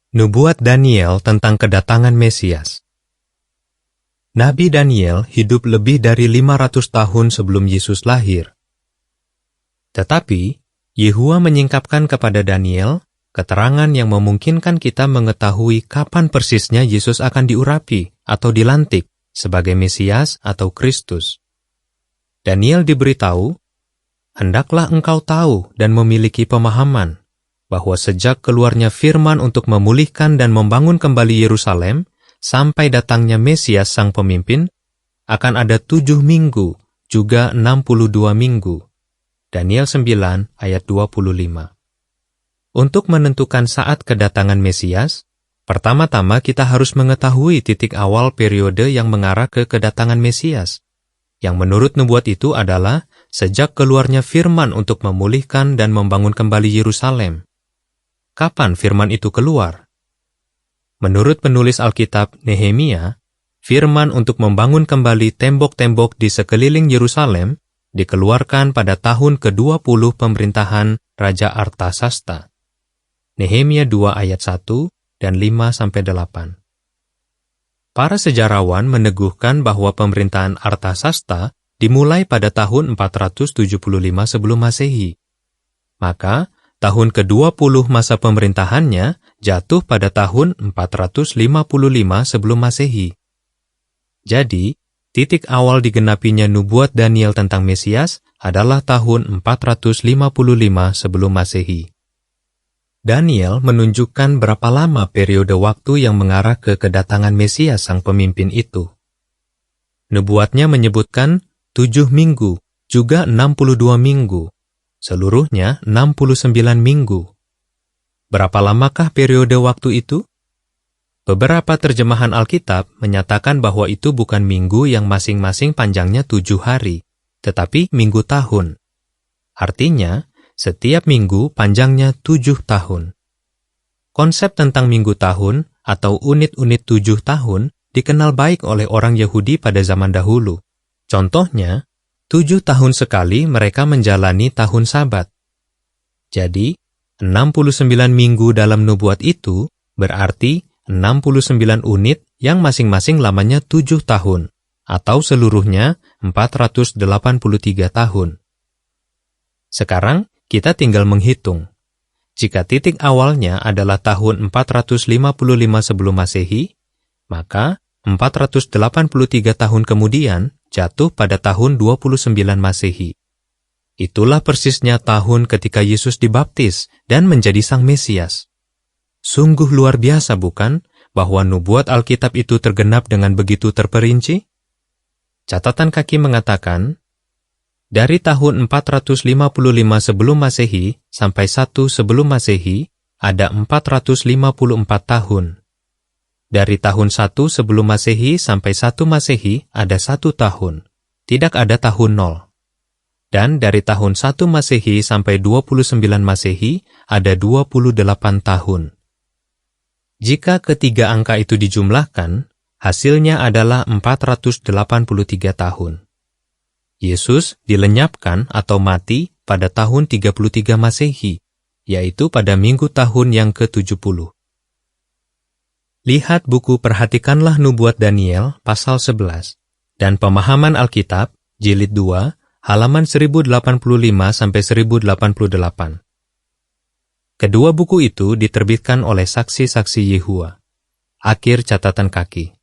Nubuat Daniel tentang kedatangan Mesias. Nabi Daniel hidup lebih dari 500 tahun sebelum Yesus lahir. Tetapi, Yehua menyingkapkan kepada Daniel keterangan yang memungkinkan kita mengetahui kapan persisnya Yesus akan diurapi atau dilantik sebagai Mesias atau Kristus. Daniel diberitahu, "Hendaklah engkau tahu dan memiliki pemahaman bahwa sejak keluarnya firman untuk memulihkan dan membangun kembali Yerusalem, sampai datangnya Mesias sang pemimpin, akan ada 7 minggu, juga 62 minggu. Daniel 9 ayat 25. Untuk menentukan saat kedatangan Mesias, pertama-tama kita harus mengetahui titik awal periode yang mengarah ke kedatangan Mesias, yang menurut nubuat itu adalah sejak keluarnya firman untuk memulihkan dan membangun kembali Yerusalem. Kapan firman itu keluar? Menurut penulis Alkitab Nehemia, firman untuk membangun kembali tembok-tembok di sekeliling Yerusalem dikeluarkan pada tahun ke-20 pemerintahan Raja Artasasta. Nehemia 2 ayat 1 dan 5-8. Para sejarawan meneguhkan bahwa pemerintahan Artasasta dimulai pada tahun 475 sebelum Masehi. Maka, tahun ke-20 masa pemerintahannya jatuh pada tahun 455 sebelum Masehi. Jadi, titik awal digenapinya nubuat Daniel tentang Mesias adalah tahun 455 sebelum Masehi. Daniel menunjukkan berapa lama periode waktu yang mengarah ke kedatangan Mesias sang pemimpin itu. Nubuatnya menyebutkan 7 minggu, juga 62 minggu. Seluruhnya 69 minggu. Berapa lamakah periode waktu itu? Beberapa terjemahan Alkitab menyatakan bahwa itu bukan minggu yang masing-masing panjangnya 7 hari, tetapi minggu tahun. Artinya, setiap minggu panjangnya 7 tahun. Konsep tentang minggu tahun atau unit-unit 7 tahun dikenal baik oleh orang Yahudi pada zaman dahulu. Contohnya, 7 tahun sekali mereka menjalani tahun Sabat. Jadi, 69 minggu dalam nubuat itu berarti 69 unit yang masing-masing lamanya 7 tahun, atau seluruhnya 483 tahun. Sekarang, kita tinggal menghitung. Jika titik awalnya adalah tahun 455 sebelum Masehi, maka 483 tahun kemudian jatuh pada tahun 29 Masehi. Itulah persisnya tahun ketika Yesus dibaptis dan menjadi Sang Mesias. Sungguh luar biasa bukan, bahwa nubuat Alkitab itu tergenap dengan begitu terperinci? Catatan kaki mengatakan, dari tahun 455 sebelum Masehi sampai 1 sebelum Masehi, ada 454 tahun. Dari tahun 1 sebelum Masehi sampai 1 Masehi ada 1 tahun, tidak ada tahun 0. Dan dari tahun 1 Masehi sampai 29 Masehi ada 28 tahun. Jika ketiga angka itu dijumlahkan, hasilnya adalah 483 tahun. Yesus dilenyapkan atau mati pada tahun 33 Masehi, yaitu pada minggu tahun yang ke-70. Lihat buku Perhatikanlah Nubuat Daniel, pasal 11, dan Pemahaman Alkitab, jilid 2, halaman 1085-1088. Kedua buku itu diterbitkan oleh saksi-saksi Yehua. Akhir catatan kaki.